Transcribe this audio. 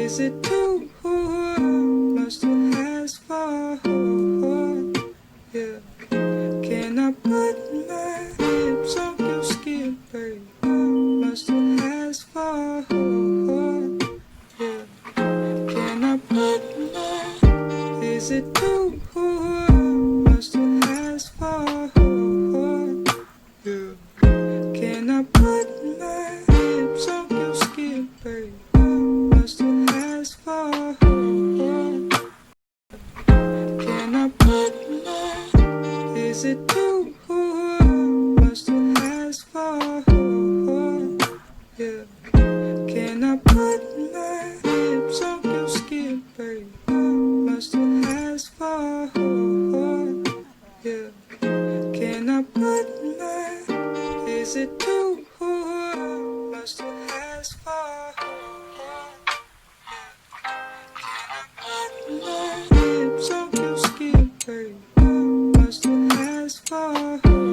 Is it too much to ask for? Yeah. Can I put my lips on your skin, baby? Much to ask for? Yeah. Can I put my? Is it too much to ask for? Yeah. Can I put my lips on your skin, baby? Much to ask for? Can I put my? Is it too much to ask for? Yeah. Can I put my lips on your skin, baby? Much to ask for? Yeah. Can I put my? Is it too much to ask for? Can I put my lips on your skin, baby? Much to ask for?